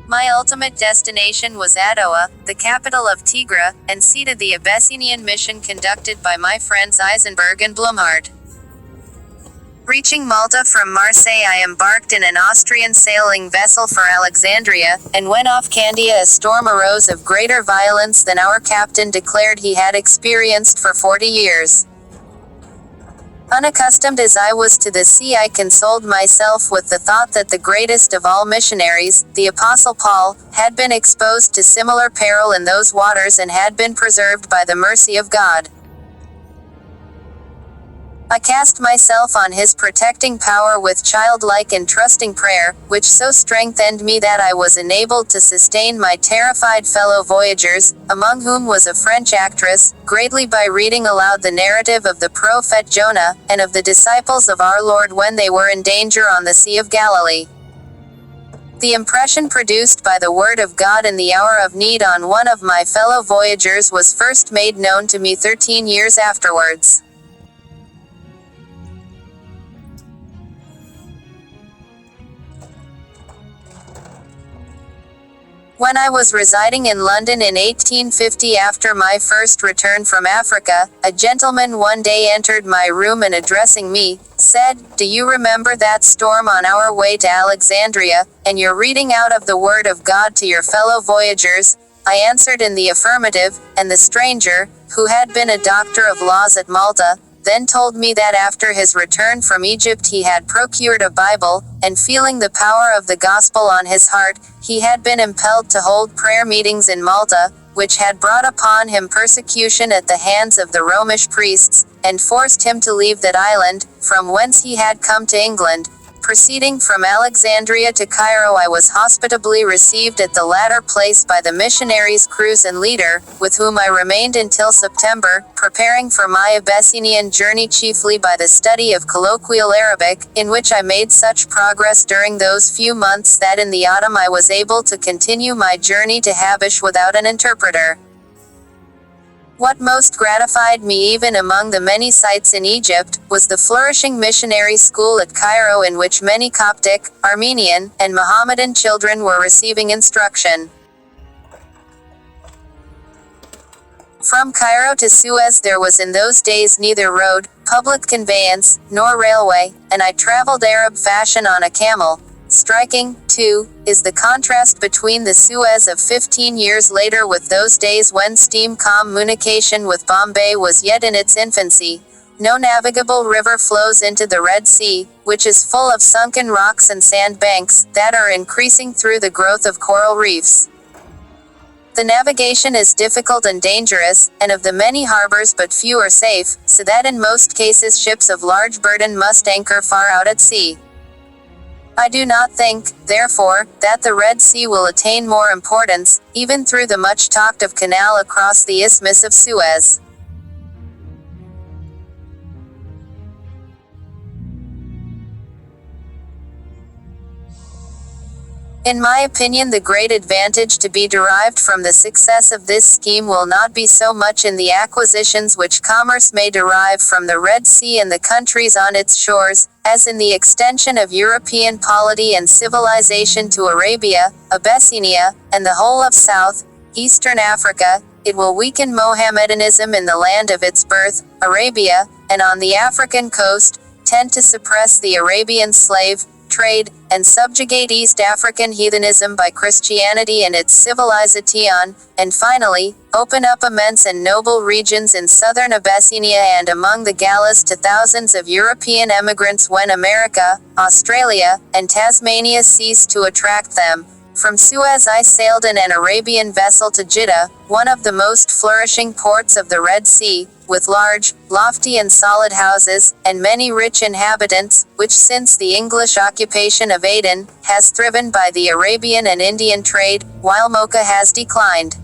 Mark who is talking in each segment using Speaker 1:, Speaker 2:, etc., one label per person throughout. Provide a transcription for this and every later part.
Speaker 1: My ultimate destination was Adoa, the capital of Tigray, and seat of the Abyssinian mission conducted by my friends Eisenberg and Blumhardt. Reaching Malta from Marseille, I embarked in an Austrian sailing vessel for Alexandria, and when off Candia a storm arose of greater violence than our captain declared he had experienced for 40 years. Unaccustomed as I was to the sea, I consoled myself with the thought that the greatest of all missionaries, the Apostle Paul, had been exposed to similar peril in those waters and had been preserved by the mercy of God. I cast myself on his protecting power with childlike and trusting prayer, which so strengthened me that I was enabled to sustain my terrified fellow voyagers, among whom was a French actress, greatly by reading aloud the narrative of the prophet Jonah, and of the disciples of our Lord when they were in danger on the Sea of Galilee. The impression produced by the word of God in the hour of need on one of my fellow voyagers was first made known to me 13 years afterwards. When I was residing in London in 1850 after my first return from Africa, a gentleman one day entered my room and addressing me, said, "Do you remember that storm on our way to Alexandria, and your reading out of the Word of God to your fellow voyagers?" I answered in the affirmative, and the stranger, who had been a doctor of laws at Malta, then told me that after his return from Egypt he had procured a Bible, and feeling the power of the gospel on his heart, he had been impelled to hold prayer meetings in Malta, which had brought upon him persecution at the hands of the Romish priests, and forced him to leave that island, from whence he had come to England. Proceeding from Alexandria to Cairo, I was hospitably received at the latter place by the missionaries' crews and leader, with whom I remained until September, preparing for my Abyssinian journey chiefly by the study of colloquial Arabic, in which I made such progress during those few months that in the autumn I was able to continue my journey to Habash without an interpreter. What most gratified me even among the many sights in Egypt, was the flourishing missionary school at Cairo in which many Coptic, Armenian, and Mohammedan children were receiving instruction. From Cairo to Suez there was in those days neither road, public conveyance, nor railway, and I traveled Arab fashion on a camel. Striking, too, is the contrast between the Suez of 15 years later with those days when steam communication with Bombay was yet in its infancy. No navigable river flows into the Red Sea, which is full of sunken rocks and sand banks that are increasing through the growth of coral reefs. The navigation is difficult and dangerous, and of the many harbors but few are safe, so that in most cases ships of large burden must anchor far out at sea. I do not think, therefore, that the Red Sea will attain more importance, even through the much talked of canal across the Isthmus of Suez. In my opinion, the great advantage to be derived from the success of this scheme will not be so much in the acquisitions which commerce may derive from the Red Sea and the countries on its shores, as in the extension of European polity and civilization to Arabia, Abyssinia, and the whole of South, Eastern Africa. It will weaken Mohammedanism in the land of its birth, Arabia, and on the African coast, tend to suppress the Arabian slave trade, and subjugate East African heathenism by Christianity and its civilization, and finally, open up immense and noble regions in southern Abyssinia and among the Gallas to thousands of European emigrants when America, Australia, and Tasmania cease to attract them. From Suez I sailed in an Arabian vessel to Jeddah, one of the most flourishing ports of the Red Sea, with large, lofty and solid houses, and many rich inhabitants, which since the English occupation of Aden, has thriven by the Arabian and Indian trade, while Mocha has declined.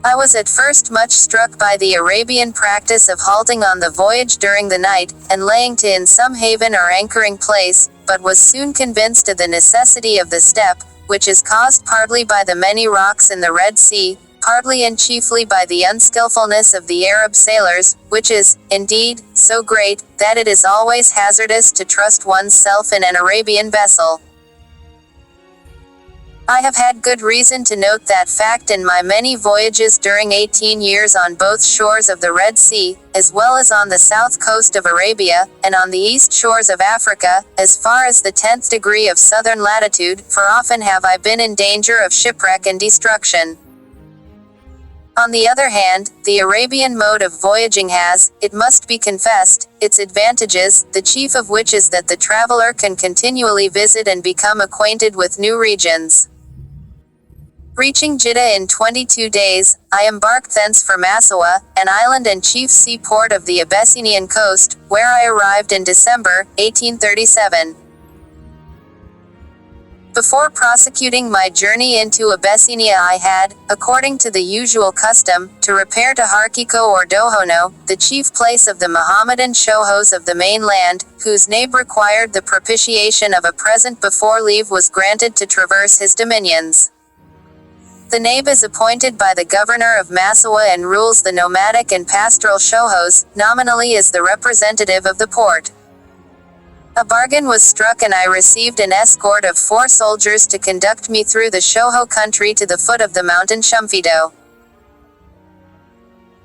Speaker 1: I was at first much struck by the Arabian practice of halting on the voyage during the night, and laying to in some haven or anchoring place, but was soon convinced of the necessity of the step, which is caused partly by the many rocks in the Red Sea, partly and chiefly by the unskillfulness of the Arab sailors, which is, indeed, so great, that it is always hazardous to trust one's self in an Arabian vessel. I have had good reason to note that fact in my many voyages during 18 years on both shores of the Red Sea, as well as on the south coast of Arabia, and on the east shores of Africa, as far as the 10th degree of southern latitude, for often have I been in danger of shipwreck and destruction. On the other hand, the Arabian mode of voyaging has, it must be confessed, its advantages, the chief of which is that the traveler can continually visit and become acquainted with new regions. Reaching Jeddah in 22 days, I embarked thence for Massawa, an island and chief seaport of the Abyssinian coast, where I arrived in December, 1837. Before prosecuting my journey into Abyssinia I had, according to the usual custom, to repair to Harkiko or Dohono, the chief place of the Mohammedan shohos of the mainland, whose name required the propitiation of a present before leave was granted to traverse his dominions. The Naib is appointed by the governor of Massawa and rules the nomadic and pastoral shohos, nominally as the representative of the port. A bargain was struck and I received an escort of 4 soldiers to conduct me through the shoho country to the foot of the mountain Shumfido.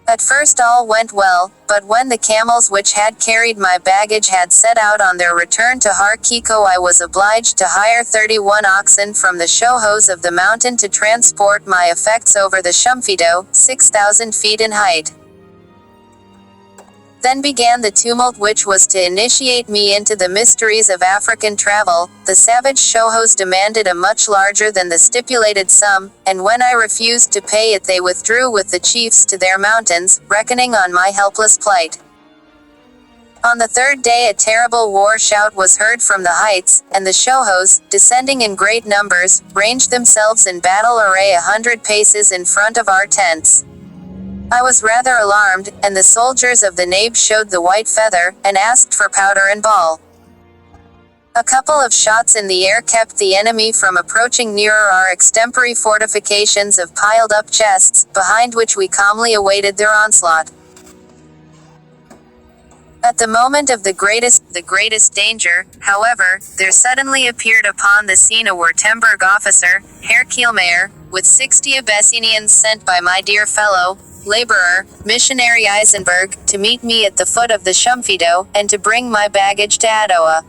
Speaker 1: At first all went well, but when the camels which had carried my baggage had set out on their return to Harkiko I was obliged to hire 31 oxen from the shohos of the mountain to transport my effects over the Shumfido, 6,000 feet in height. Then began the tumult which was to initiate me into the mysteries of African travel. The savage shohos demanded a much larger than the stipulated sum, and when I refused to pay it they withdrew with the chiefs to their mountains, reckoning on my helpless plight. On the 3rd day a terrible war shout was heard from the heights, and the shohos, descending in great numbers, ranged themselves in battle array 100 paces in front of our tents. I was rather alarmed, and the soldiers of the Naib showed the white feather, and asked for powder and ball. A couple of shots in the air kept the enemy from approaching nearer our extempore fortifications of piled-up chests, behind which we calmly awaited their onslaught. At the moment of the greatest danger, however, there suddenly appeared upon the scene a Württemberg officer, Herr Kielmayer, with 60 Abyssinians sent by my dear fellow, laborer, missionary Eisenberg, to meet me at the foot of the Shumfido, and to bring my baggage to Adowa.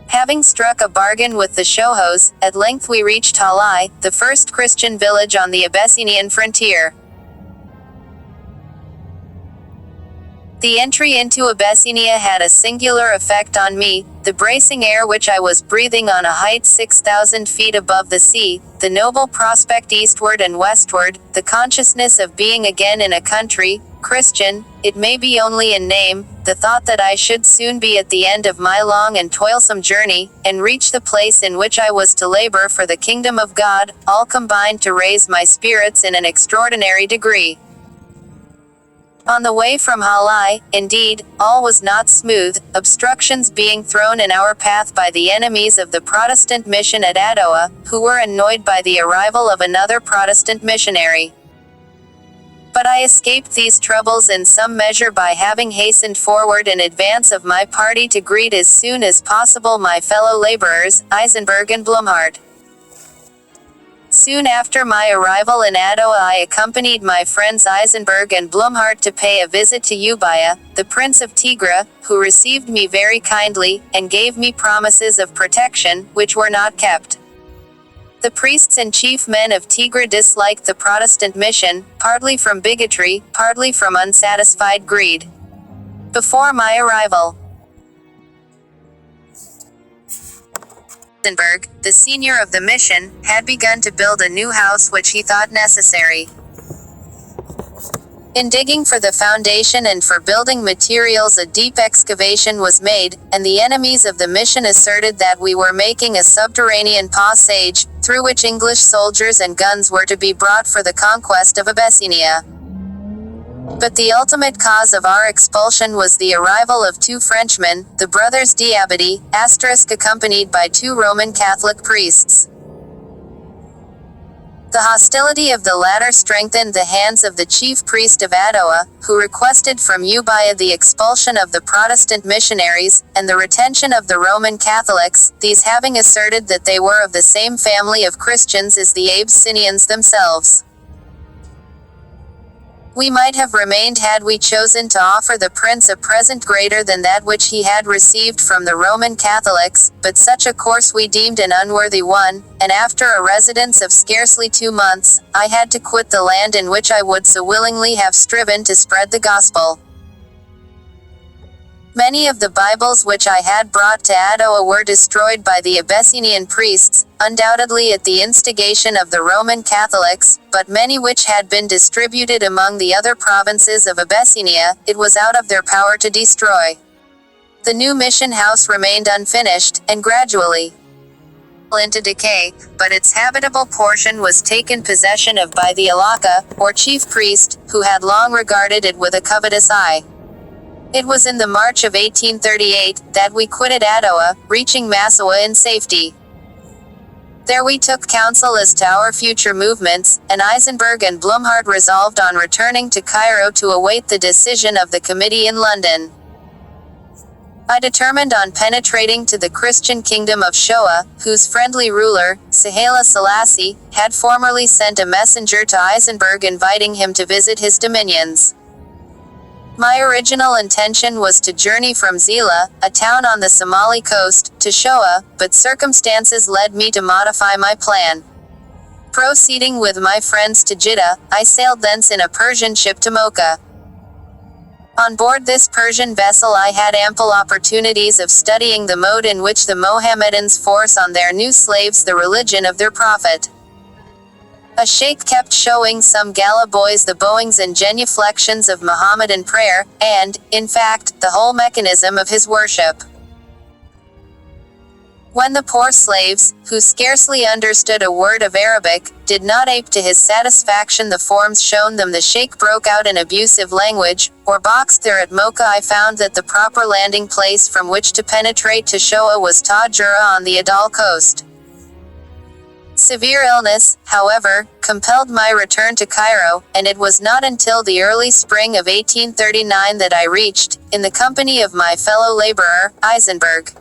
Speaker 1: Having struck a bargain with the shohos, at length we reached Halai, the first Christian village on the Abyssinian frontier. The entry into Abyssinia had a singular effect on me. The bracing air which I was breathing on a height 6,000 feet above the sea, the noble prospect eastward and westward, the consciousness of being again in a country, Christian, it may be only in name, the thought that I should soon be at the end of my long and toilsome journey, and reach the place in which I was to labor for the kingdom of God, all combined to raise my spirits in an extraordinary degree. On the way from Halai, indeed, all was not smooth, obstructions being thrown in our path by the enemies of the Protestant mission at Adowa, who were annoyed by the arrival of another Protestant missionary. But I escaped these troubles in some measure by having hastened forward in advance of my party to greet as soon as possible my fellow laborers, Eisenberg and Blumhardt. Soon after my arrival in Adowa I accompanied my friends Eisenberg and Blumhardt to pay a visit to Ubaya, the Prince of Tigra, who received me very kindly, and gave me promises of protection, which were not kept. The priests and chief men of Tigra disliked the Protestant mission, partly from bigotry, partly from unsatisfied greed. Before my arrival, Eisenberg, the senior of the mission, had begun to build a new house which he thought necessary. In digging for the foundation and for building materials a deep excavation was made, and the enemies of the mission asserted that we were making a subterranean passage, through which English soldiers and guns were to be brought for the conquest of Abyssinia. But the ultimate cause of our expulsion was the arrival of 2 Frenchmen, the brothers Diabadi, accompanied by 2 Roman Catholic priests. The hostility of the latter strengthened the hands of the chief priest of Adoa, who requested from Eubaea the expulsion of the Protestant missionaries, and the retention of the Roman Catholics, these having asserted that they were of the same family of Christians as the Abyssinians themselves. We might have remained had we chosen to offer the prince a present greater than that which he had received from the Roman Catholics, but such a course we deemed an unworthy one, and after a residence of scarcely 2 months, I had to quit the land in which I would so willingly have striven to spread the gospel. Many of the Bibles which I had brought to Adoa were destroyed by the Abyssinian priests, undoubtedly at the instigation of the Roman Catholics, but many which had been distributed among the other provinces of Abyssinia, it was out of their power to destroy. The new mission house remained unfinished, and gradually fell into decay, but its habitable portion was taken possession of by the Alaka, or chief priest, who had long regarded it with a covetous eye. It was in the March of 1838 that we quitted Adoa, reaching Massawa in safety. There we took counsel as to our future movements, and Eisenberg and Blumhardt resolved on returning to Cairo to await the decision of the committee in London. I determined on penetrating to the Christian kingdom of Shoa, whose friendly ruler, Sahala Selassie, had formerly sent a messenger to Eisenberg inviting him to visit his dominions. My original intention was to journey from Zila, a town on the Somali coast, to Shoa, but circumstances led me to modify my plan. Proceeding with my friends to Jeddah, I sailed thence in a Persian ship to Mocha. On board this Persian vessel I had ample opportunities of studying the mode in which the Mohammedans force on their new slaves the religion of their prophet. A sheikh kept showing some gala boys the bowings and genuflections of Mohammedan prayer, and, in fact, the whole mechanism of his worship. When the poor slaves, who scarcely understood a word of Arabic, did not ape to his satisfaction the forms shown them, the sheikh broke out in abusive language, or boxed there at Mocha. I found that the proper landing place from which to penetrate to Shoa was Tajura on the Adal coast. Severe illness, however, compelled my return to Cairo, and it was not until the early spring of 1839 that I reached, in the company of my fellow laborer, Eisenberg.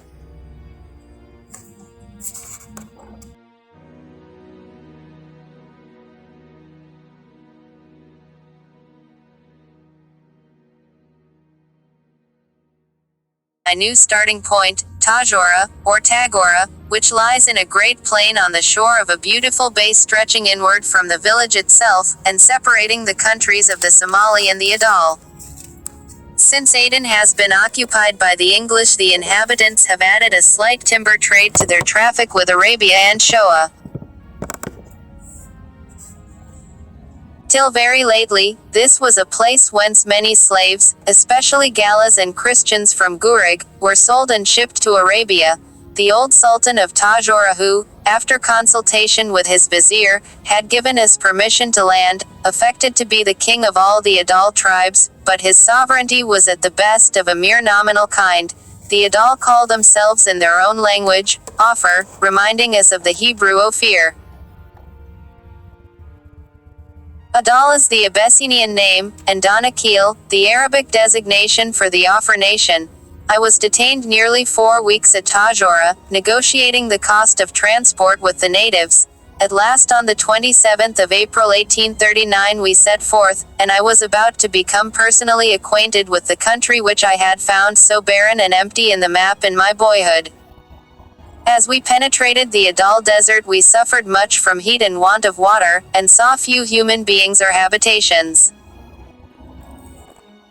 Speaker 1: My new starting point, Tajora, or Tagora, which lies in a great plain on the shore of a beautiful bay stretching inward from the village itself, and separating the countries of the Somali and the Adal. Since Aden has been occupied by the English, the inhabitants have added a slight timber trade to their traffic with Arabia and Shoa. Till very lately, this was a place whence many slaves, especially Galas and Christians from Gurig, were sold and shipped to Arabia. The old Sultan of Tajora, who, after consultation with his vizier, had given us permission to land, affected to be the king of all the Adal tribes, but his sovereignty was at the best of a mere nominal kind. The Adal call themselves in their own language, Offer, reminding us of the Hebrew Ophir. Adal is the Abyssinian name, and Danakil, the Arabic designation for the Offer nation. I was detained nearly 4 weeks at Tajora, negotiating the cost of transport with the natives. At last on the 27th of April 1839 we set forth, and I was about to become personally acquainted with the country which I had found so barren and empty in the map in my boyhood. As we penetrated the Adal desert we suffered much from heat and want of water, and saw few human beings or habitations.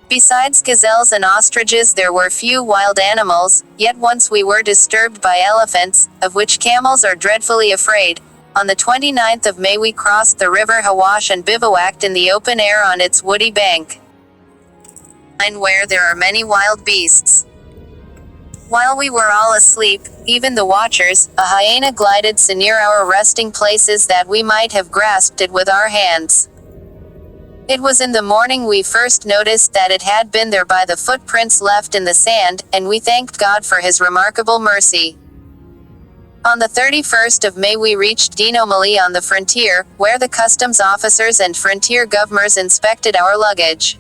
Speaker 1: Besides gazelles and ostriches there were few wild animals, yet once we were disturbed by elephants, of which camels are dreadfully afraid. On the 29th of May we crossed the river Hawash and bivouacked in the open air on its woody bank, where there are many wild beasts. While we were all asleep, even the watchers, a hyena glided so near our resting places that we might have grasped it with our hands. It was in the morning we first noticed that it had been there by the footprints left in the sand, and we thanked God for his remarkable mercy. On the 31st of May we reached Dinomali on the frontier, where the customs officers and frontier governors inspected our luggage.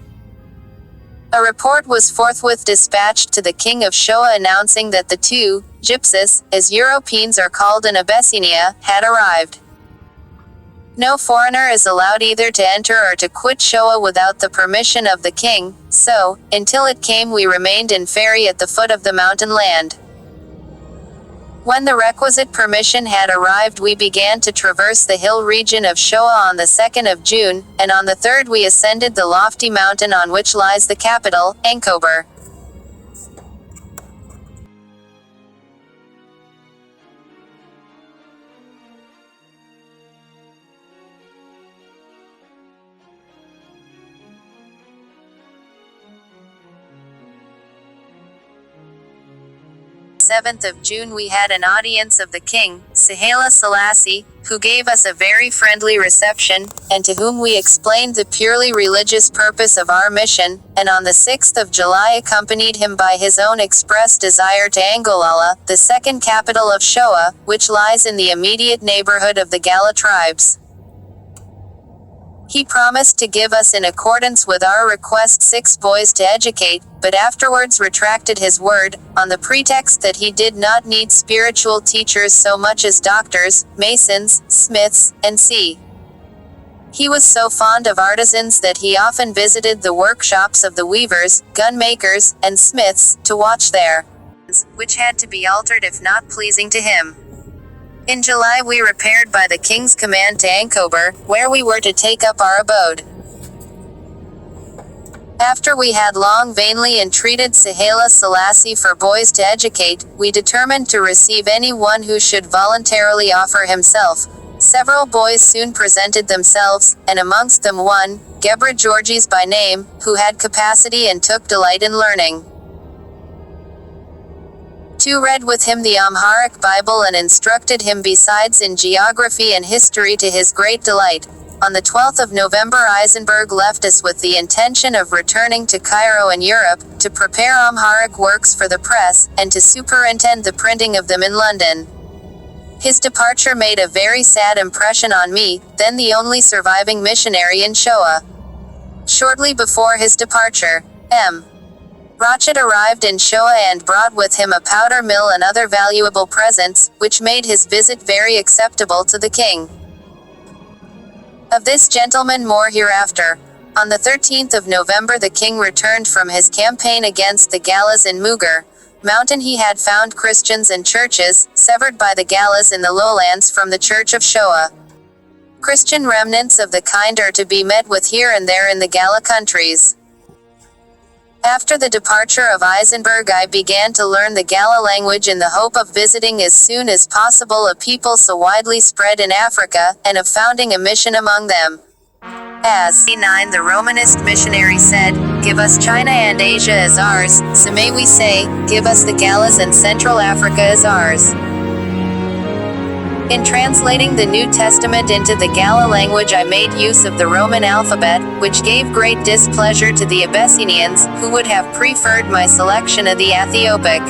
Speaker 1: A report was forthwith dispatched to the King of Shoa announcing that the two, gypsies, as Europeans are called in Abyssinia, had arrived. No foreigner is allowed either to enter or to quit Shoa without the permission of the king, so, until it came we remained in ferry at the foot of the mountain land. When the requisite permission had arrived we began to traverse the hill region of Shoa on the 2nd of June, and on the 3rd we ascended the lofty mountain on which lies the capital, Ankober. On the 7th of June we had an audience of the king, Haile Selassie, who gave us a very friendly reception, and to whom we explained the purely religious purpose of our mission, and on the 6th of July accompanied him by his own express desire to Angolala, the second capital of Shoa, which lies in the immediate neighborhood of the Gala tribes. He promised to give us in accordance with our request 6 boys to educate, but afterwards retracted his word, on the pretext that he did not need spiritual teachers so much as doctors, masons, smiths, and He was so fond of artisans that he often visited the workshops of the weavers, gun makers, and smiths, to watch their which had to be altered if not pleasing to him. In July we repaired by the king's command to Ankober, where we were to take up our abode. After we had long vainly entreated Haile Selassie for boys to educate, we determined to receive any one who should voluntarily offer himself. Several boys soon presented themselves, and amongst them one, Gebra Georges by name, who had capacity and took delight in learning. 2 read with him the Amharic Bible and instructed him besides in geography and history to his great delight. On the 12th of November Eisenberg left us with the intention of returning to Cairo and Europe, to prepare Amharic works for the press, and to superintend the printing of them in London. His departure made a very sad impression on me, then the only surviving missionary in Shoa. Shortly before his departure, M. Rachet arrived in Shoa and brought with him a powder mill and other valuable presents, which made his visit very acceptable to the king. Of this gentleman more hereafter. On the 13th of November the king returned from his campaign against the Galas in Mugar mountain. He had found Christians and churches, severed by the Galas in the lowlands from the church of Shoa. Christian remnants of the kind are to be met with here and there in the Gala countries. After the departure of Eisenberg I began to learn the Gala language in the hope of visiting as soon as possible a people so widely spread in Africa, and of founding a mission among them. As 9 the Romanist missionary said, "Give us China and Asia as ours, so may we say, give us the Galas and Central Africa as ours." In translating the New Testament into the Gala language I made use of the Roman alphabet, which gave great displeasure to the Abyssinians, who would have preferred my selection of the Ethiopic.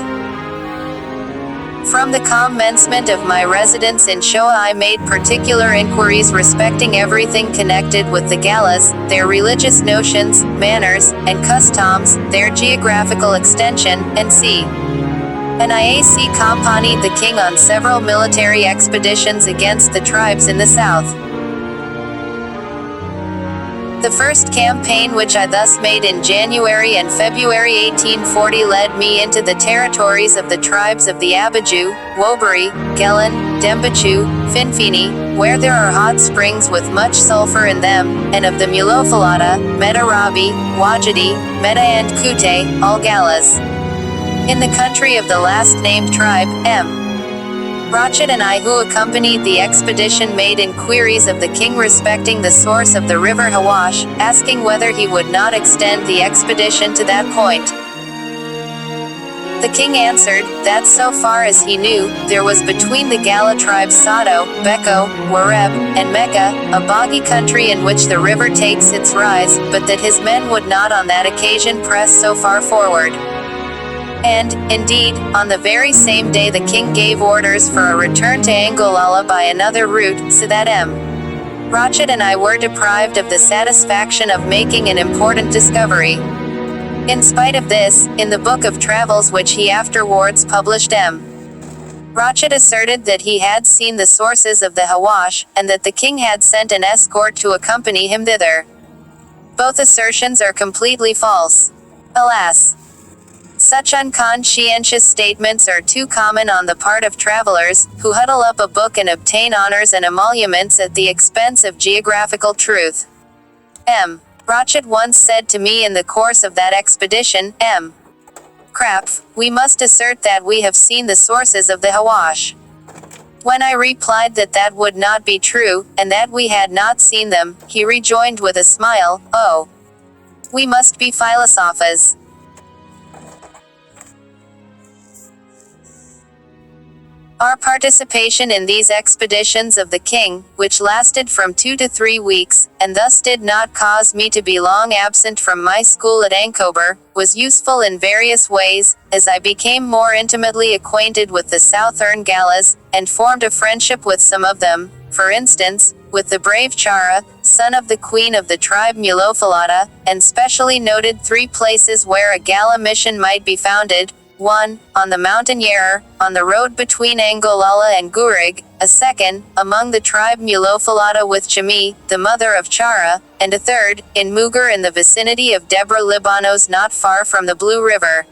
Speaker 1: From the commencement of my residence in Shoa I made particular inquiries respecting everything connected with the Galas, their religious notions, manners, and customs, their geographical extension, and NIAC accompanied the king on several military expeditions against the tribes in the south. The first campaign which I thus made in January and February 1840 led me into the territories of the tribes of the Abaju, Woberi, Gelan, Dembachu, Finfini, where there are hot springs with much sulfur in them, and of the Mulofalata, Medarabi, Wajidi, Meda and Kute, all Galas. In the country of the last named tribe, M. Rachet and I who accompanied the expedition made inquiries of the king respecting the source of the river Hawash, asking whether he would not extend the expedition to that point. The king answered, that so far as he knew, there was between the Gala tribes Sado, Beko, Wareb, and Mecca, a boggy country in which the river takes its rise, but that his men would not on that occasion press so far forward. And, indeed, on the very same day the king gave orders for a return to Angolala by another route, so that Ratchet and I were deprived of the satisfaction of making an important discovery. In spite of this, in the book of travels which he afterwards published, Ratchet asserted that he had seen the sources of the Hawash, and that the king had sent an escort to accompany him thither. Both assertions are completely false. Alas! Such unconscientious statements are too common on the part of travelers, who huddle up a book and obtain honors and emoluments at the expense of geographical truth. Ratchet once said to me in the course of that expedition, Kraft, we must assert that we have seen the sources of the Hawash. When I replied that that would not be true, and that we had not seen them, he rejoined with a smile, "Oh, we must be philosophers." Our participation in these expeditions of the king, which lasted from 2 to 3 weeks, and thus did not cause me to be long absent from my school at Ankober, was useful in various ways, as I became more intimately acquainted with the Southern Galas, and formed a friendship with some of them, for instance, with the brave Chara, son of the queen of the tribe Mulophalata, and specially noted 3 places where a Gala mission might be founded: 1. On the mountain Yarar, on the road between Angolala and Gurig; a 2nd, among the tribe Mulophalata with Chami, the mother of Chara; and a 3rd, in Mugar in the vicinity of Debre Libanos not far from the Blue River.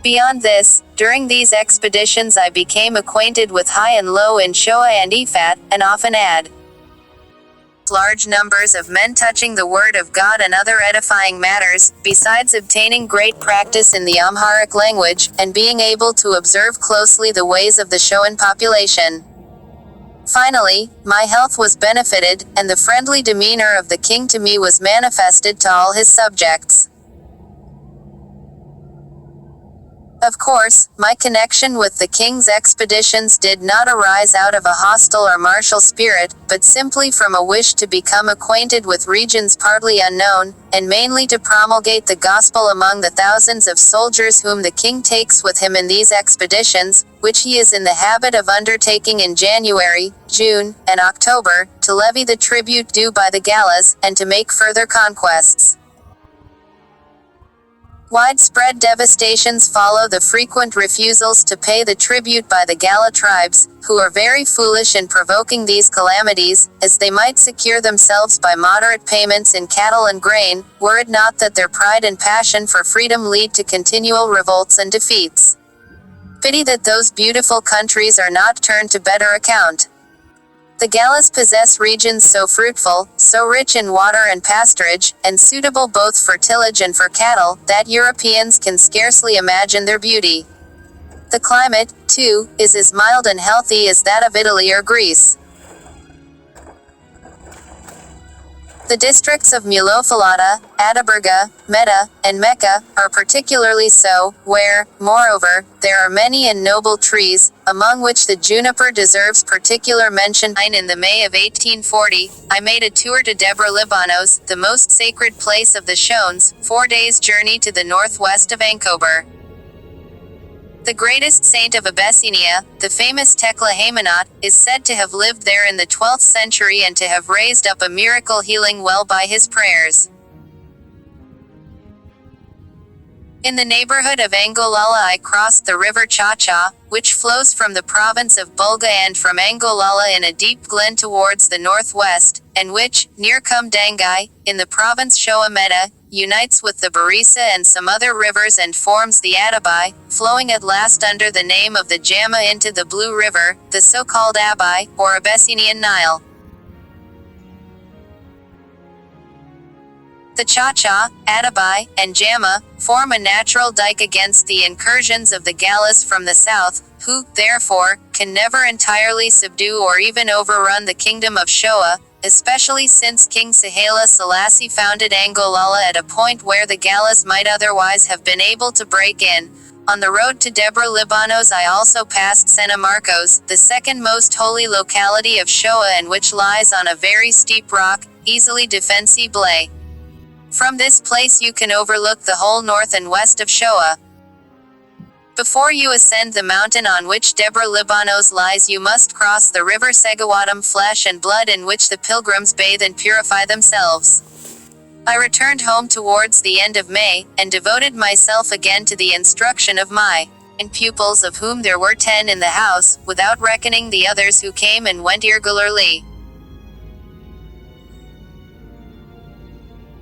Speaker 1: Beyond this, during these expeditions I became acquainted with high and low in Shoa and Ifat, and often had large numbers of men touching the word of God and other edifying matters, besides obtaining great practice in the Amharic language, and being able to observe closely the ways of the Shoan population. Finally, my health was benefited, and the friendly demeanor of the king to me was manifested to all his subjects. Of course, my connection with the king's expeditions did not arise out of a hostile or martial spirit, but simply from a wish to become acquainted with regions partly unknown, and mainly to promulgate the gospel among the thousands of soldiers whom the king takes with him in these expeditions, which he is in the habit of undertaking in January, June, and October, to levy the tribute due by the Galas, and to make further conquests. Widespread devastations follow the frequent refusals to pay the tribute by the Gala tribes, who are very foolish in provoking these calamities, as they might secure themselves by moderate payments in cattle and grain, were it not that their pride and passion for freedom lead to continual revolts and defeats. Pity that those beautiful countries are not turned to better account. The Galas possess regions so fruitful, so rich in water and pasturage, and suitable both for tillage and for cattle, that Europeans can scarcely imagine their beauty. The climate, too, is as mild and healthy as that of Italy or Greece. The districts of Mulophalata, Ataburga, Meta, and Mecca, are particularly so, where, moreover, there are many and noble trees, among which the juniper deserves particular mention. In the May of 1840, I made a tour to Debre Libanos, the most sacred place of the Shoans, 4 days' journey to the northwest of Ankober. The greatest saint of Abyssinia, the famous Tekla Haymanot, is said to have lived there in the 12th century and to have raised up a miracle healing well by his prayers. In the neighborhood of Angolala I crossed the river Cha-Cha, which flows from the province of Bulga and from Angolala in a deep glen towards the northwest, and which, near Kumdangai, in the province Shoa Meta, unites with the Barisa and some other rivers and forms the Atabai, flowing at last under the name of the Jama into the Blue River, the so-called Abai, or Abyssinian Nile. The Cha-Cha, Atabai, and Jama form a natural dike against the incursions of the Galas from the south, who, therefore, can never entirely subdue or even overrun the kingdom of Shoa, especially since King Sahala Selassie founded Angolala at a point where the Galas might otherwise have been able to break in. On the road to Debre Libanos I also passed Sena Marcos, the second most holy locality of Shoa and which lies on a very steep rock, easily defensible. From this place you can overlook the whole north and west of Shoa. Before you ascend the mountain on which Debre Libanos lies, you must cross the river Segawatam, flesh and blood in which the pilgrims bathe and purify themselves. I returned home towards the end of May, and devoted myself again to the instruction of my pupils, of whom there were 10 in the house, without reckoning the others who came and went irregularly.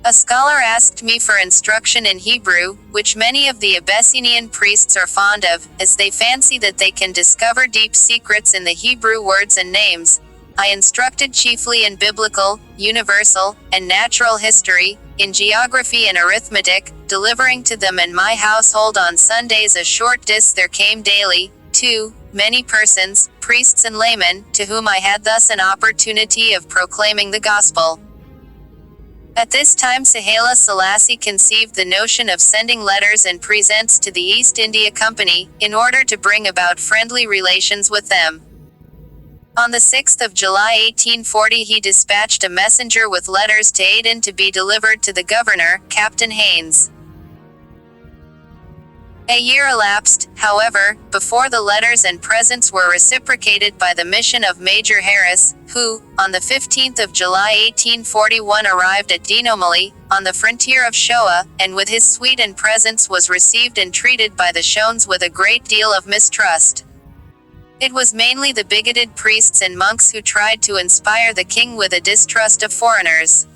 Speaker 1: A scholar asked me for instruction in Hebrew, which many of the Abyssinian priests are fond of, as they fancy that they can discover deep secrets in the Hebrew words and names. I instructed chiefly in biblical, universal, and natural history, in geography and arithmetic, delivering to them in my household on Sundays a short disk. There came daily, too, many persons, priests and laymen, to whom I had thus an opportunity of proclaiming the gospel. At this time Haile Selassie conceived the notion of sending letters and presents to the East India Company, in order to bring about friendly relations with them. On the 6th of July 1840 he dispatched a messenger with letters to Aden to be delivered to the governor, Captain Haynes. A year elapsed, however, before the letters and presents were reciprocated by the mission of Major Harris, who, on the 15th of July 1841 arrived at Dinomali, on the frontier of Shoa, and with his suite and presents was received and treated by the Shones with a great deal of mistrust. It was mainly the bigoted priests and monks who tried to inspire the king with a distrust of foreigners.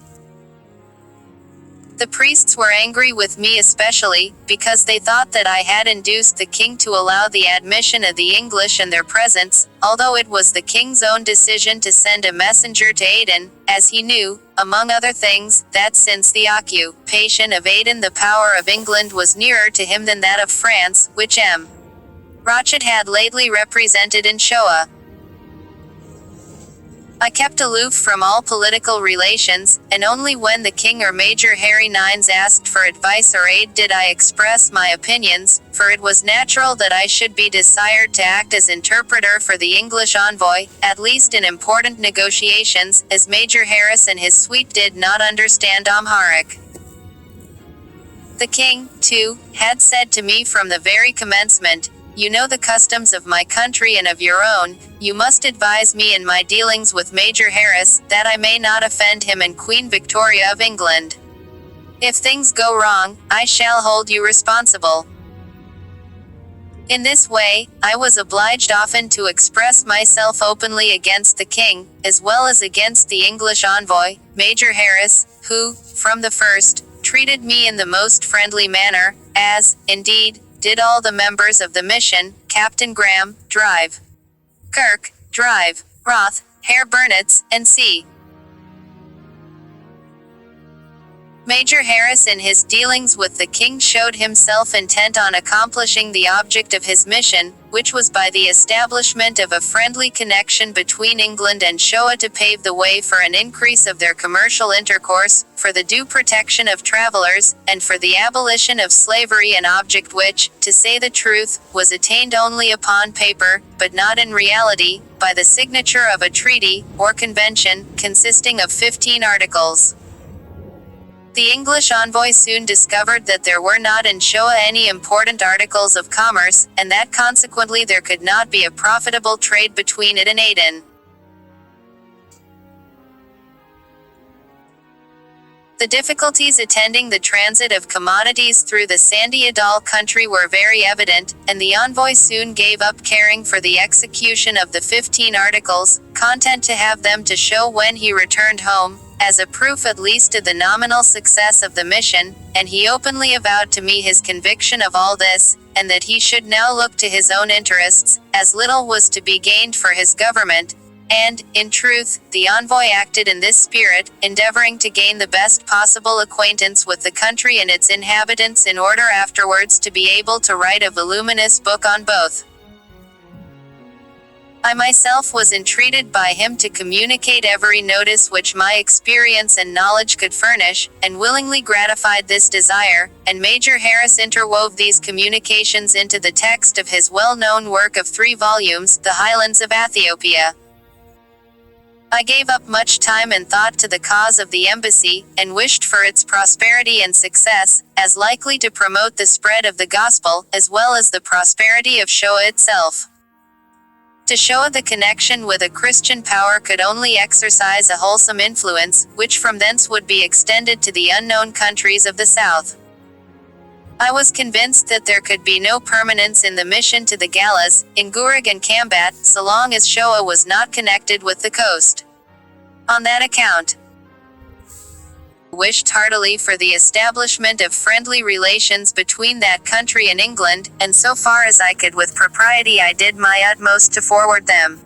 Speaker 1: The priests were angry with me especially, because they thought that I had induced the king to allow the admission of the English and their presence, although it was the king's own decision to send a messenger to Aden, as he knew, among other things, that since the occupation of Aden the power of England was nearer to him than that of France, which M. Rothschild had lately represented in Shoa. I kept aloof from all political relations, and only when the king or Major Harry Nines asked for advice or aid did I express my opinions, for it was natural that I should be desired to act as interpreter for the English envoy, at least in important negotiations, as Major Harris and his suite did not understand Amharic. The king, too, had said to me from the very commencement, "You know the customs of my country and of your own, you must advise me in my dealings with Major Harris, that I may not offend him and Queen Victoria of England. If things go wrong, I shall hold you responsible." In this way, I was obliged often to express myself openly against the king, as well as against the English envoy, Major Harris, who, from the first, treated me in the most friendly manner, as, indeed, did all the members of the mission, Captain Graham, Drive, Kirk, Drive, Roth, Herr Bernitz, and C. Major Harris in his dealings with the king showed himself intent on accomplishing the object of his mission, which was by the establishment of a friendly connection between England and Shoa to pave the way for an increase of their commercial intercourse, for the due protection of travelers, and for the abolition of slavery, an object which, to say the truth, was attained only upon paper, but not in reality, by the signature of a treaty, or convention, consisting of 15 articles. The English envoy soon discovered that there were not in Shoa any important articles of commerce, and that consequently there could not be a profitable trade between it and Aden. The difficulties attending the transit of commodities through the Sandy Adal country were very evident, and the envoy soon gave up caring for the execution of the 15 articles, content to have them to show when he returned home, as a proof at least of the nominal success of the mission, and he openly avowed to me his conviction of all this, and that he should now look to his own interests, as little was to be gained for his government. And, in truth, the envoy acted in this spirit, endeavoring to gain the best possible acquaintance with the country and its inhabitants in order afterwards to be able to write a voluminous book on both. I myself was entreated by him to communicate every notice which my experience and knowledge could furnish, and willingly gratified this desire, and Major Harris interwove these communications into the text of his well-known work of 3 volumes, The Highlands of Ethiopia. I gave up much time and thought to the cause of the embassy, and wished for its prosperity and success, as likely to promote the spread of the gospel, as well as the prosperity of Shoa itself. To Shoa the connection with a Christian power could only exercise a wholesome influence, which from thence would be extended to the unknown countries of the south. I was convinced that there could be no permanence in the mission to the Galas, Ngurig and Kambat, so long as Shoa was not connected with the coast. On that account, I wished heartily for the establishment of friendly relations between that country and England, and so far as I could with propriety I did my utmost to forward them.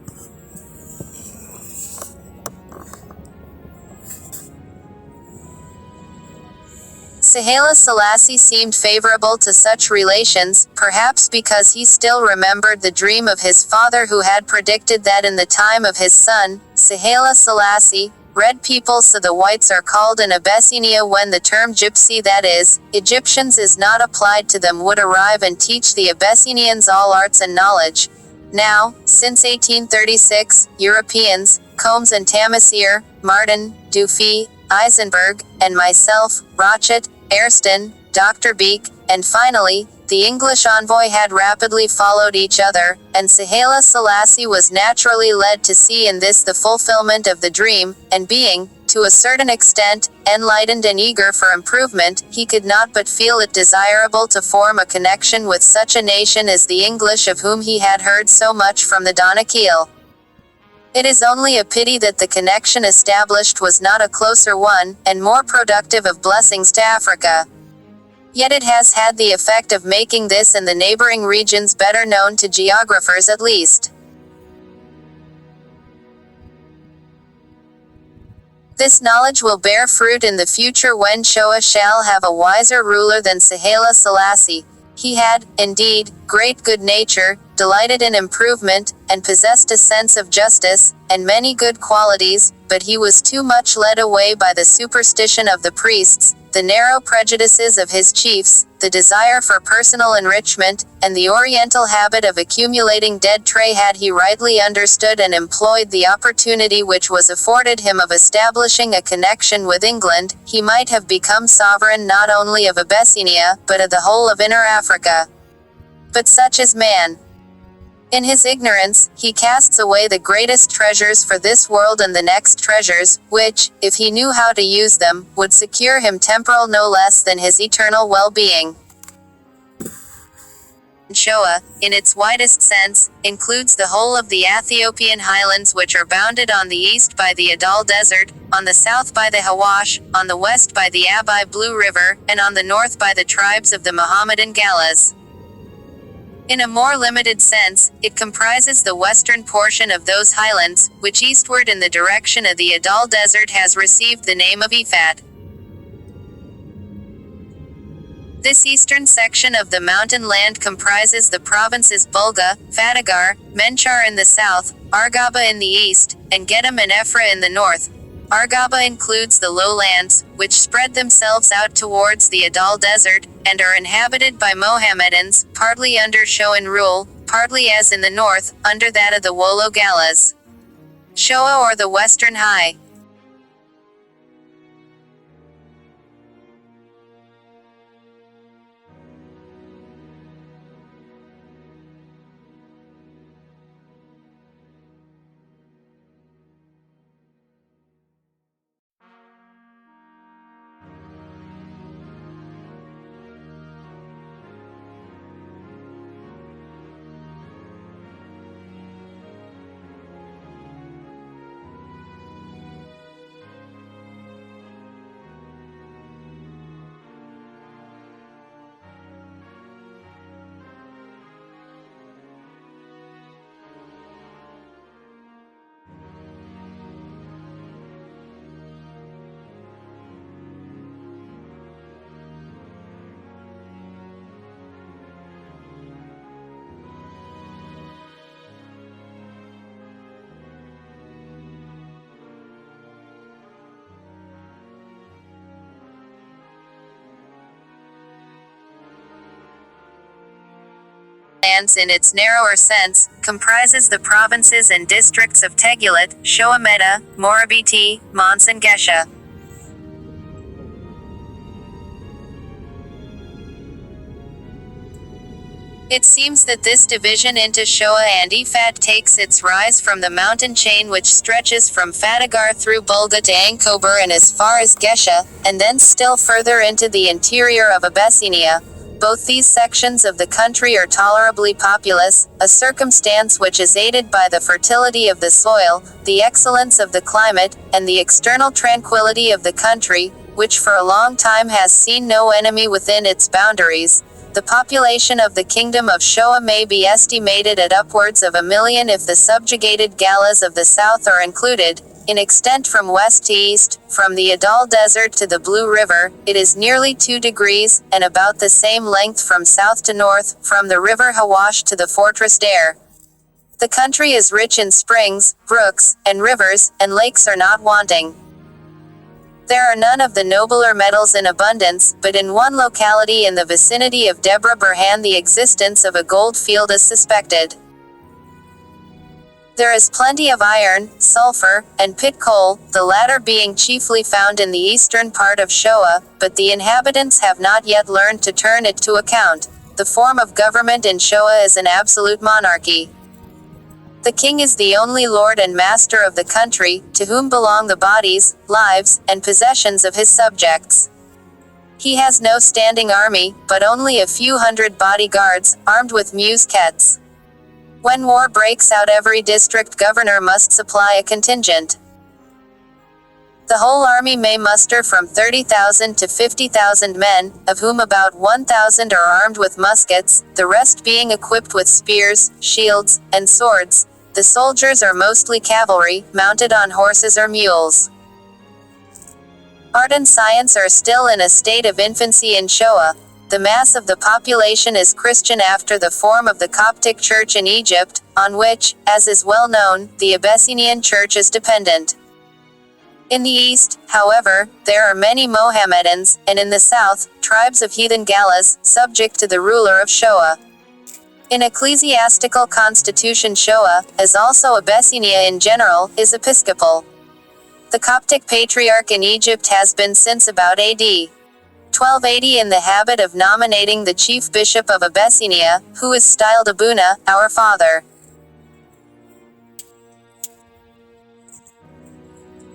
Speaker 1: Haile Selassie seemed favorable to such relations, perhaps because he still remembered the dream of his father who had predicted that in the time of his son, Haile Selassie, red people so the whites are called in Abyssinia when the term gypsy, that is, Egyptians, is not applied to them, would arrive and teach the Abyssinians all arts and knowledge. Now, since 1836, Europeans, Combes and Tamasir, Martin, Dufy, Eisenberg, and myself, Rochet, Airston, Dr. Beek, and finally, the English envoy had rapidly followed each other, and Haile Selassie was naturally led to see in this the fulfillment of the dream, and being, to a certain extent, enlightened and eager for improvement, he could not but feel it desirable to form a connection with such a nation as the English, of whom he had heard so much from the Donaquil. It is only a pity that the connection established was not a closer one, and more productive of blessings to Africa. Yet it has had the effect of making this and the neighboring regions better known to geographers at least. This knowledge will bear fruit in the future when Shoa shall have a wiser ruler than Haile Selassie. He had, indeed, great good nature, delighted in improvement, and possessed a sense of justice, and many good qualities, but he was too much led away by the superstition of the priests, the narrow prejudices of his chiefs, the desire for personal enrichment, and the oriental habit of accumulating dead tray. Had he rightly understood and employed the opportunity which was afforded him of establishing a connection with England, he might have become sovereign not only of Abyssinia, but of the whole of Inner Africa. But such is man. In his ignorance, he casts away the greatest treasures for this world and the next treasures, which, if he knew how to use them, would secure him temporal no less than his eternal well-being. Shoa, in its widest sense, includes the whole of the Ethiopian highlands, which are bounded on the east by the Adal Desert, on the south by the Hawash, on the west by the Abai Blue River, and on the north by the tribes of the Mohammedan Galas. In a more limited sense, it comprises the western portion of those highlands, which eastward in the direction of the Adal Desert has received the name of Ifat. This eastern section of the mountain land comprises the provinces Bulga, Fatagar, Menchar in the south, Argaba in the east, and Gedam and Ephra in the north. Argaba includes the lowlands, which spread themselves out towards the Adal Desert, and are inhabited by Mohammedans, partly under Shoan rule, partly as in the north, under that of the Wolo Galas. Shoa, or the Western High. lands in its narrower sense, comprises the provinces and districts of Tegulet, Shoa Meda, Morabiti, Mons and Gesha. It seems that this division into Shoa and Ifat takes its rise from the mountain chain which stretches from Fatagar through Bulga to Ankober and as far as Gesha, and then still further into the interior of Abyssinia. Both these sections of the country are tolerably populous, a circumstance which is aided by the fertility of the soil, the excellence of the climate, and the external tranquility of the country, which for a long time has seen no enemy within its boundaries. The population of the kingdom of Shoa may be estimated at upwards of 1 million if the subjugated Galas of the south are included. In extent from west to east, from the Adal Desert to the Blue River, it is nearly 2 degrees, and about the same length from south to north, from the river Hawash to the fortress Dare. The country is rich in springs, brooks, and rivers, and lakes are not wanting. There are none of the nobler metals in abundance, but in one locality in the vicinity of Debra Burhan the existence of a gold field is suspected. There is plenty of iron, sulfur, and pit coal, the latter being chiefly found in the eastern part of Shoa, but the inhabitants have not yet learned to turn it to account. The form of government in Shoa is an absolute monarchy. The king is the only lord and master of the country, to whom belong the bodies, lives, and possessions of his subjects. He has no standing army, but only a few hundred bodyguards, armed with muskets. When war breaks out, every district governor must supply a contingent. The whole army may muster from 30,000 to 50,000 men, of whom about 1,000 are armed with muskets, the rest being equipped with spears, shields, and swords. The soldiers are mostly cavalry, mounted on horses or mules. Art and science are still in a state of infancy in Shoa. The mass of the population is Christian after the form of the Coptic Church in Egypt, on which, as is well known, the Abyssinian Church is dependent. In the east, however, there are many Mohammedans, and in the south, tribes of heathen Galas, subject to the ruler of Shoa. In ecclesiastical constitution Shoa, as also Abyssinia in general, is episcopal. The Coptic Patriarch in Egypt has been since about AD 1280 in the habit of nominating the chief bishop of Abyssinia, who is styled Abuna, our father.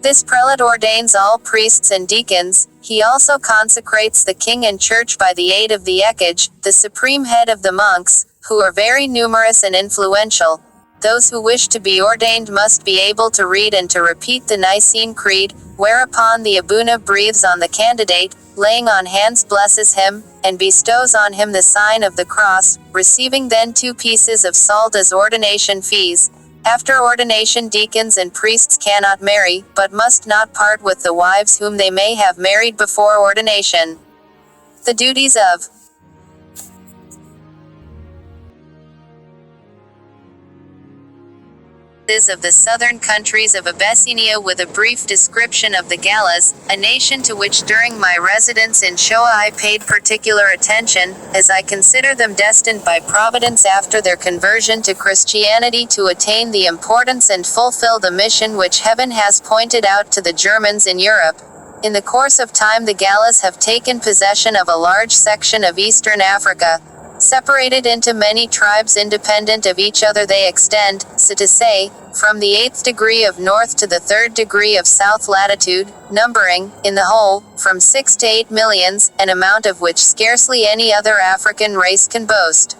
Speaker 1: This prelate ordains all priests and deacons. He also consecrates the king and church by the aid of the Ekage, the supreme head of the monks, who are very numerous and influential. Those who wish to be ordained must be able to read and to repeat the Nicene Creed, whereupon the Abuna breathes on the candidate, laying on hands blesses him, and bestows on him the sign of the cross, receiving then 2 pieces of salt as ordination fees. After ordination deacons and priests cannot marry, but must not part with the wives whom they may have married before ordination. The duties of the southern countries of Abyssinia, with a brief description of the Galas, a nation to which during my residence in Shoa I paid particular attention, as I consider them destined by Providence after their conversion to Christianity to attain the importance and fulfill the mission which heaven has pointed out to the Germans in Europe. In the course of time the Galas have taken possession of a large section of eastern Africa. Separated into many tribes independent of each other they extend, so to say, from the 8th degree of north to the 3rd degree of south latitude, numbering, in the whole, from 6 to 8 millions, an amount of which scarcely any other African race can boast.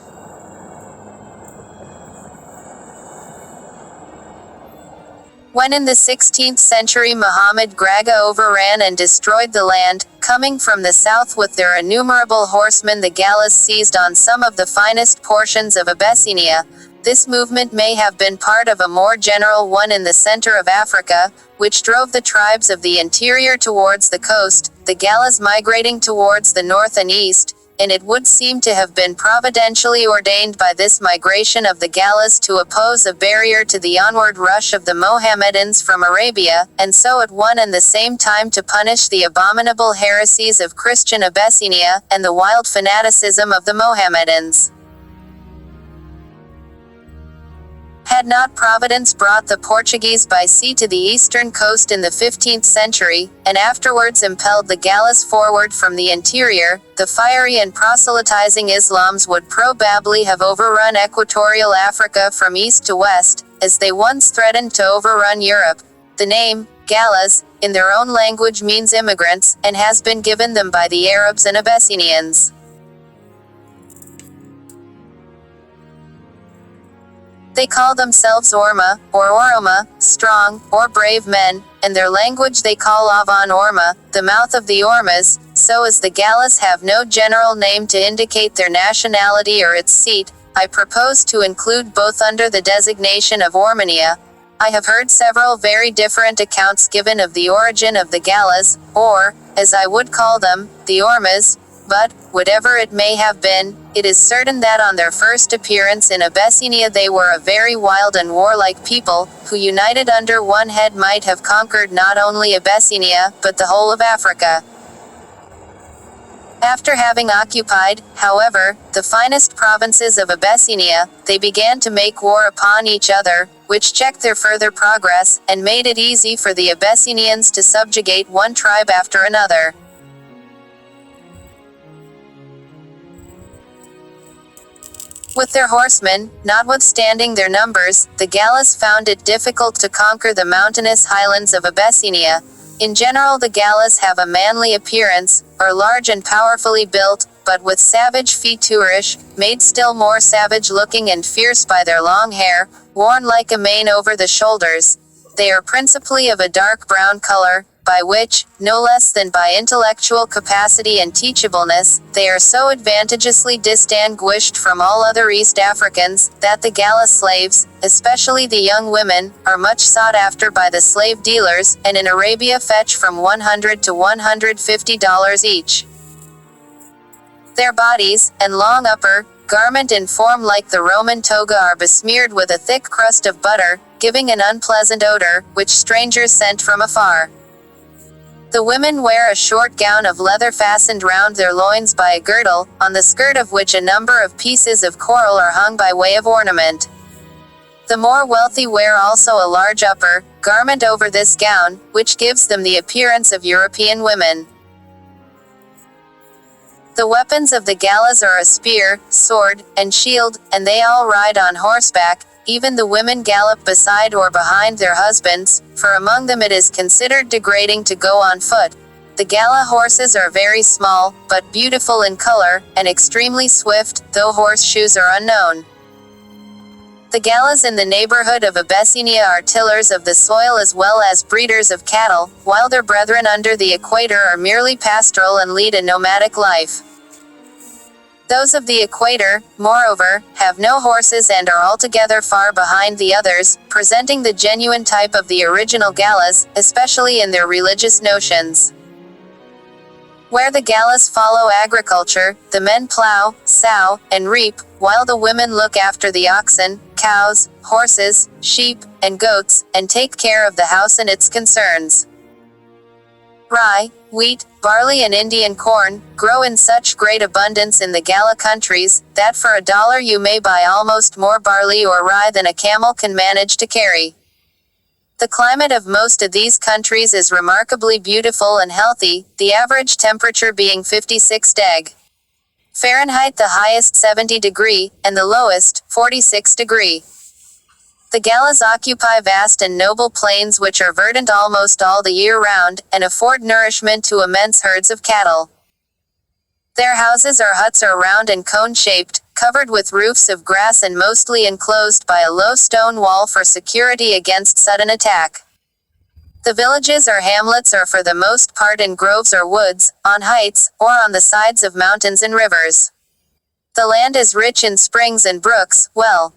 Speaker 1: When in the 16th century Muhammad Graga overran and destroyed the land, coming from the south with their innumerable horsemen, the Galas seized on some of the finest portions of Abyssinia. This movement may have been part of a more general one in the center of Africa, which drove the tribes of the interior towards the coast, the Galas migrating towards the north and east, and it would seem to have been providentially ordained by this migration of the Galas to oppose a barrier to the onward rush of the Mohammedans from Arabia, and so at one and the same time to punish the abominable heresies of Christian Abyssinia, and the wild fanaticism of the Mohammedans. Had not Providence brought the Portuguese by sea to the eastern coast in the 15th century, and afterwards impelled the Gallas forward from the interior, the fiery and proselytizing Islams would probably have overrun equatorial Africa from east to west, as they once threatened to overrun Europe. The name, Gallas, in their own language means immigrants, and has been given them by the Arabs and Abyssinians. They call themselves Orma, or Oroma, strong, or brave men, and their language they call Avan Orma, the mouth of the Ormas, so as the Gallas have no general name to indicate their nationality or its seat, I propose to include both under the designation of Ormania. I have heard several very different accounts given of the origin of the Gallas, or, as I would call them, the Ormas, but, whatever it may have been, it is certain that on their first appearance in Abyssinia they were a very wild and warlike people, who united under one head might have conquered not only Abyssinia, but the whole of Africa. After having occupied, however, the finest provinces of Abyssinia, they began to make war upon each other, which checked their further progress, and made it easy for the Abyssinians to subjugate one tribe after another. With their horsemen, notwithstanding their numbers, the Gallas found it difficult to conquer the mountainous highlands of Abyssinia. In general, the Gallas have a manly appearance, are large and powerfully built, but with savage featurish, made still more savage-looking and fierce by their long hair, worn like a mane over the shoulders. They are principally of a dark brown color, by which, no less than by intellectual capacity and teachableness, they are so advantageously distinguished from all other East Africans, that the Gallas slaves, especially the young women, are much sought after by the slave dealers, and in Arabia fetch from $100 to $150 each. Their bodies, and long upper garment in form like the Roman toga are besmeared with a thick crust of butter, giving an unpleasant odor, which strangers scent from afar. The women wear a short gown of leather fastened round their loins by a girdle, on the skirt of which a number of pieces of coral are hung by way of ornament. The more wealthy wear also a large upper garment over this gown, which gives them the appearance of European women. The weapons of the Gallas are a spear, sword, and shield, and they all ride on horseback. Even the women gallop beside or behind their husbands, for among them it is considered degrading to go on foot. The Galla horses are very small, but beautiful in color, and extremely swift, though horseshoes are unknown. The Gallas in the neighborhood of Abyssinia are tillers of the soil as well as breeders of cattle, while their brethren under the equator are merely pastoral and lead a nomadic life. Those of the equator, moreover, have no horses and are altogether far behind the others, presenting the genuine type of the original Gallas, especially in their religious notions. Where the Gallas follow agriculture, the men plow, sow, and reap, while the women look after the oxen, cows, horses, sheep, and goats, and take care of the house and its concerns. Rye, wheat, barley and Indian corn, grow in such great abundance in the Galla countries, that for $1 you may buy almost more barley or rye than a camel can manage to carry. The climate of most of these countries is remarkably beautiful and healthy, the average temperature being 56°. Fahrenheit, the highest 70°, and the lowest, 46°. The Gallas occupy vast and noble plains which are verdant almost all the year round, and afford nourishment to immense herds of cattle. Their houses or huts are round and cone-shaped, covered with roofs of grass and mostly enclosed by a low stone wall for security against sudden attack. The villages or hamlets are for the most part in groves or woods, on heights, or on the sides of mountains and rivers. The land is rich in springs and brooks, well